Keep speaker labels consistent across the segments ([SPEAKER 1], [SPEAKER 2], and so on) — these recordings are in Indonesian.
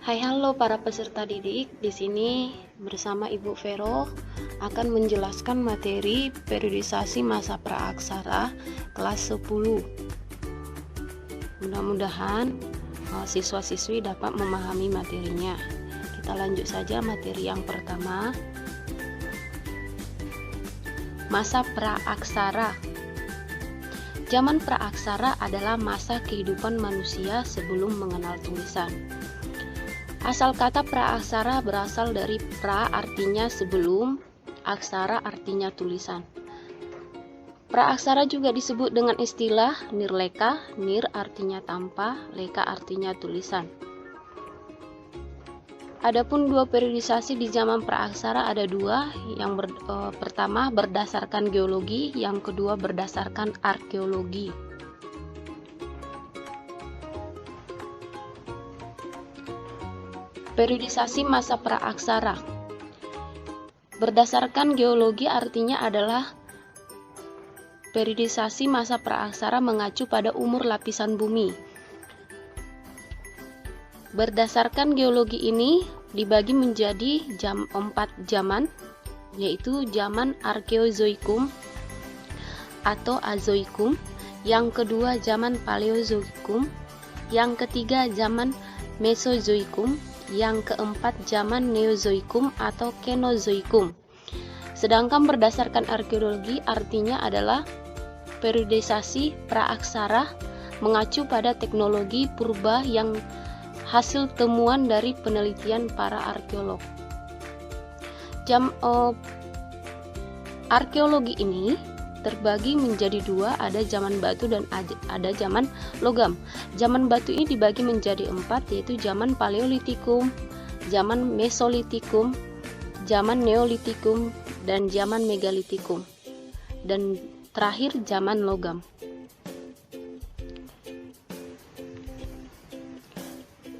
[SPEAKER 1] Hai, halo para peserta didik. Di sini bersama Ibu Vero akan menjelaskan materi periodisasi masa praaksara kelas 10. Mudah-mudahan siswa-siswi dapat memahami materinya. Kita lanjut saja materi yang pertama. Masa praaksara. Zaman praaksara adalah masa kehidupan manusia sebelum mengenal tulisan. Asal kata praaksara berasal dari pra artinya sebelum, aksara artinya tulisan. Praaksara juga disebut dengan istilah nirleka, nir artinya tanpa, leka artinya tulisan. Adapun dua periodisasi di zaman praaksara ada dua, yang pertama berdasarkan geologi, yang kedua berdasarkan arkeologi. Periodisasi masa praaksara. Berdasarkan geologi artinya adalah periodisasi masa praaksara mengacu pada umur lapisan bumi. Berdasarkan geologi ini dibagi menjadi 4 zaman, yaitu zaman Arkeozoikum atau Azoikum, yang kedua zaman Paleozoikum, yang ketiga zaman Mesozoikum, yang keempat zaman Neozoikum atau Kenozoikum. Sedangkan berdasarkan arkeologi artinya adalah periodisasi praaksara mengacu pada teknologi purba yang hasil temuan dari penelitian para arkeolog. Arkeologi ini terbagi menjadi dua, ada zaman batu dan ada zaman logam. Zaman batu ini dibagi menjadi 4, yaitu zaman Paleolitikum, zaman Mesolitikum, zaman Neolitikum, dan zaman Megalitikum, dan terakhir zaman logam.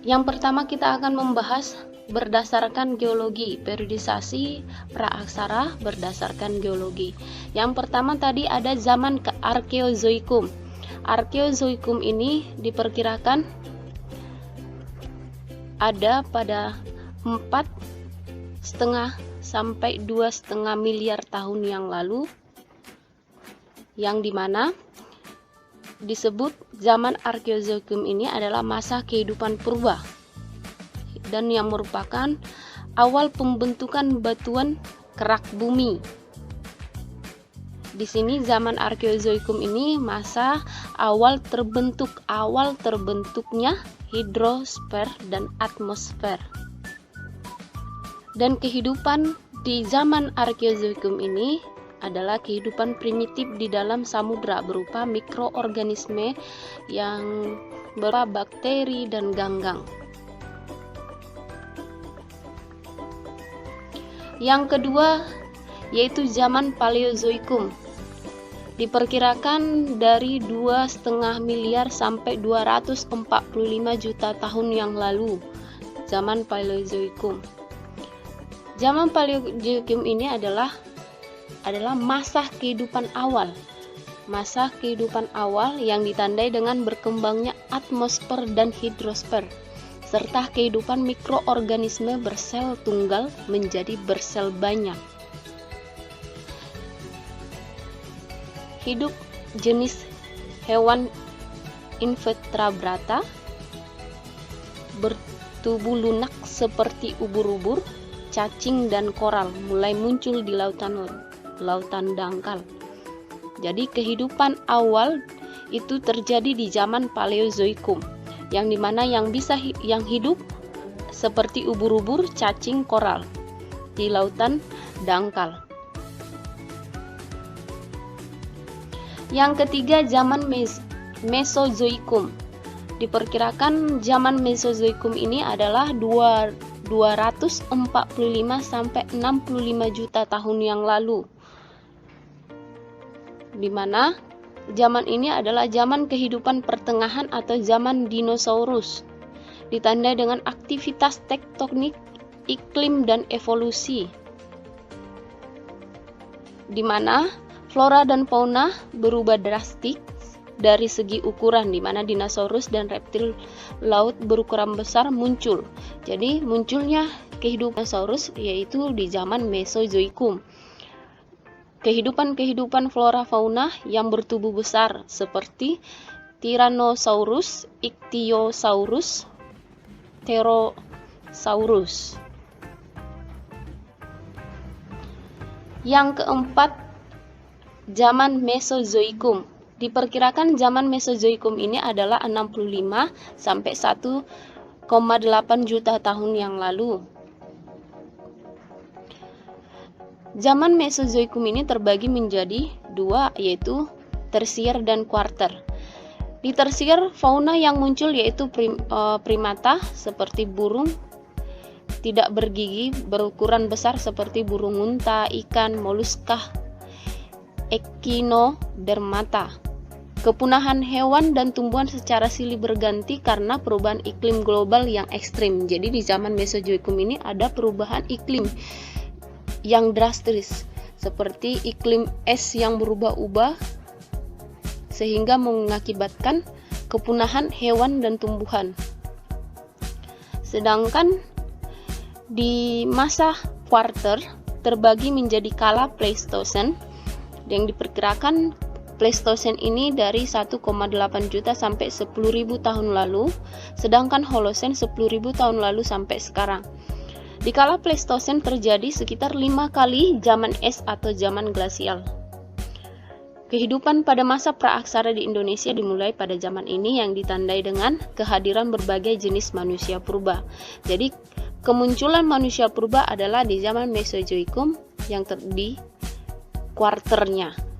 [SPEAKER 1] Yang pertama kita akan membahas berdasarkan geologi, periodisasi praaksara berdasarkan geologi. Yang pertama tadi ada zaman Arkeozoikum. Arkeozoikum ini diperkirakan ada pada 4,5 sampai 2,5 miliar tahun yang lalu, yang dimana disebut zaman Arkeozoikum ini adalah masa kehidupan purba dan yang merupakan awal pembentukan batuan kerak bumi. Di sini zaman Arkeozoikum ini masa awal terbentuknya hidrosfer dan atmosfer. Dan kehidupan di zaman Arkeozoikum ini adalah kehidupan primitif di dalam samudra berupa mikroorganisme yang berupa bakteri dan ganggang. Yang kedua yaitu zaman Paleozoikum. Diperkirakan dari 2,5 miliar sampai 245 juta tahun yang lalu, zaman Paleozoikum. Zaman Paleozoikum ini adalah masa kehidupan awal. Masa kehidupan awal yang ditandai dengan berkembangnya atmosfer dan hidrosfer, serta kehidupan mikroorganisme bersel tunggal menjadi bersel banyak. Hidup jenis hewan invertebrata bertubuh lunak seperti ubur-ubur, cacing dan koral mulai muncul di lautan dangkal. Jadi kehidupan awal itu terjadi di zaman Paleozoikum, yang dimana yang hidup seperti ubur-ubur, cacing, koral di lautan dangkal. Yang ketiga zaman Mesozoikum. Diperkirakan zaman Mesozoikum ini adalah 245 sampai 65 juta tahun yang lalu, di mana zaman ini adalah zaman kehidupan pertengahan atau zaman dinosaurus, ditandai dengan aktivitas tektonik, iklim, dan evolusi, di mana flora dan fauna berubah drastis dari segi ukuran, di mana dinosaurus dan reptil laut berukuran besar muncul. Jadi munculnya kehidupan dinosaurus yaitu di zaman Mesozoikum. Kehidupan flora fauna yang bertubuh besar seperti Tyrannosaurus, Ichthyosaurus, Therosaurus. Yang keempat, zaman Mesozoikum. Diperkirakan zaman Mesozoikum ini adalah 65 sampai 1,8 juta tahun yang lalu. Zaman Mesozoikum ini terbagi menjadi dua, yaitu tersier dan kuarter. Di tersier, fauna yang muncul yaitu primata seperti burung tidak bergigi berukuran besar seperti burung unta, ikan, moluska, echinodermata. Kepunahan hewan dan tumbuhan secara silih berganti karena perubahan iklim global yang ekstrim. Jadi di zaman Mesozoikum ini ada perubahan iklim yang drastis, seperti iklim es yang berubah-ubah sehingga mengakibatkan kepunahan hewan dan tumbuhan. Sedangkan di masa kuarter terbagi menjadi kala Pleistosen yang diperkirakan Pleistosen ini dari 1,8 juta sampai 10.000 tahun lalu, sedangkan Holosen 10.000 tahun lalu sampai sekarang. Di kala Pleistosen terjadi sekitar 5 kali zaman es atau zaman glasial. Kehidupan pada masa praaksara di Indonesia dimulai pada zaman ini yang ditandai dengan kehadiran berbagai jenis manusia purba. Jadi kemunculan manusia purba adalah di zaman Mesozoikum yang di kuarternya.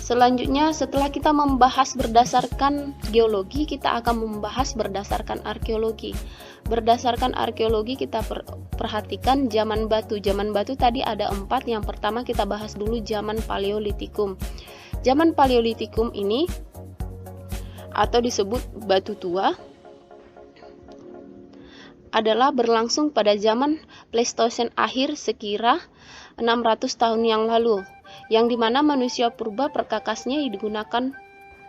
[SPEAKER 1] Selanjutnya, setelah kita membahas berdasarkan geologi, kita akan membahas berdasarkan arkeologi. Berdasarkan arkeologi, kita perhatikan zaman batu. Zaman batu tadi ada 4. Yang pertama kita bahas dulu zaman Paleolitikum. Zaman Paleolitikum ini atau disebut batu tua adalah berlangsung pada zaman Pleistosen akhir sekira 600 tahun yang lalu, yang dimana manusia purba perkakasnya digunakan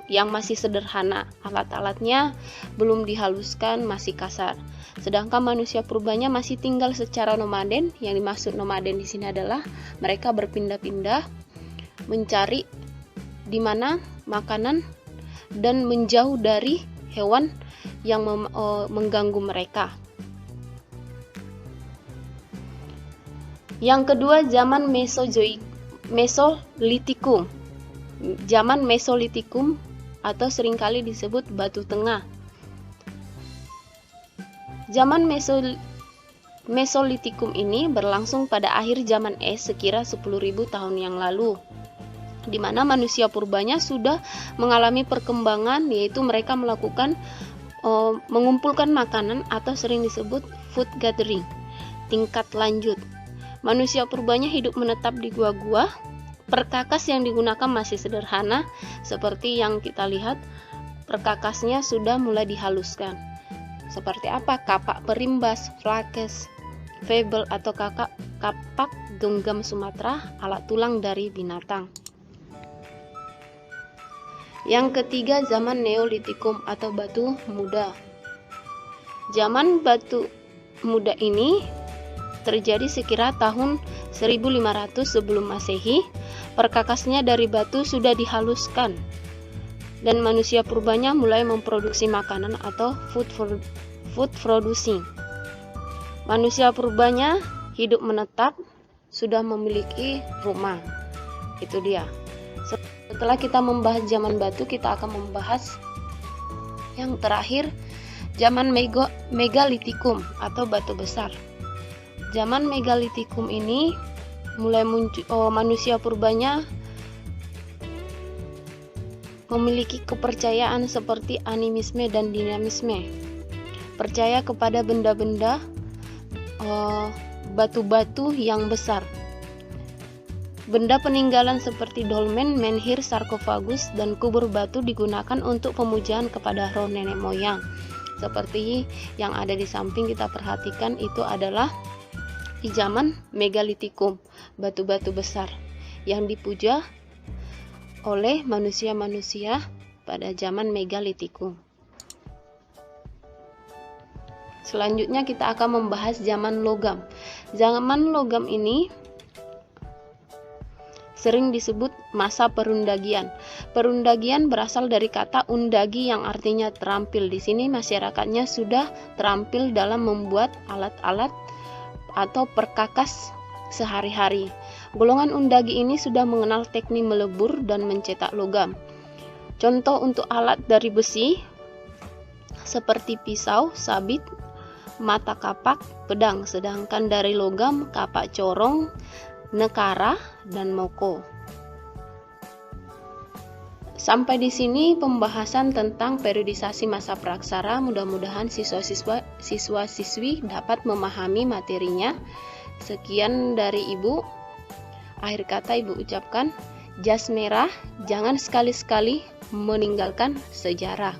[SPEAKER 1] yang masih sederhana, alat-alatnya belum dihaluskan, masih kasar. Sedangkan manusia purbanya masih tinggal secara nomaden. Yang dimaksud nomaden di sini adalah mereka berpindah-pindah mencari di mana makanan dan menjauh dari hewan yang mengganggu mereka. Yang kedua, zaman Mesolitikum. Zaman Mesolitikum atau seringkali disebut Batu Tengah. Zaman Mesolitikum ini berlangsung pada akhir zaman es sekira 10.000 tahun yang lalu, di mana manusia purbanya sudah mengalami perkembangan, yaitu mereka melakukan mengumpulkan makanan atau sering disebut food gathering, tingkat lanjut. Manusia purbanya hidup menetap di gua-gua. Perkakas yang digunakan masih sederhana, seperti yang kita lihat perkakasnya sudah mulai dihaluskan. Seperti apa? Kapak perimbas, flakes, febel atau kapak genggam Sumatera, alat tulang dari binatang. Yang ketiga, zaman Neolitikum atau batu muda. Zaman batu muda ini terjadi sekira tahun 1500 sebelum Masehi. Perkakasnya dari batu sudah dihaluskan dan manusia purbanya mulai memproduksi makanan atau food producing. Manusia purbanya hidup menetap, sudah memiliki rumah. Itu dia. Setelah kita membahas zaman batu, kita akan membahas yang terakhir, zaman Megalitikum atau batu besar. Zaman Megalitikum ini mulai muncul, manusia purbanya memiliki kepercayaan seperti animisme dan dinamisme. Percaya kepada benda-benda, batu-batu yang besar. Benda peninggalan seperti dolmen, menhir, sarkofagus, dan kubur batu digunakan untuk pemujaan kepada roh nenek moyang. Seperti yang ada di samping kita perhatikan, itu adalah di zaman Megalitikum, batu-batu besar yang dipuja oleh manusia-manusia pada zaman Megalitikum. Selanjutnya kita akan membahas zaman logam. Zaman logam ini sering disebut masa perundagian. Perundagian berasal dari kata undagi yang artinya terampil. Di sini masyarakatnya sudah terampil dalam membuat alat-alat atau perkakas sehari-hari. Golongan undagi ini sudah mengenal teknik melebur dan mencetak logam. Contoh untuk alat dari besi seperti pisau, sabit, mata kapak, pedang, sedangkan dari logam kapak corong, nekara, dan moko. Sampai di sini pembahasan tentang periodisasi masa praksara. Mudah-mudahan siswa-siswi dapat memahami materinya. Sekian dari Ibu. Akhir kata Ibu ucapkan, jas merah, jangan sekali-sekali meninggalkan sejarah.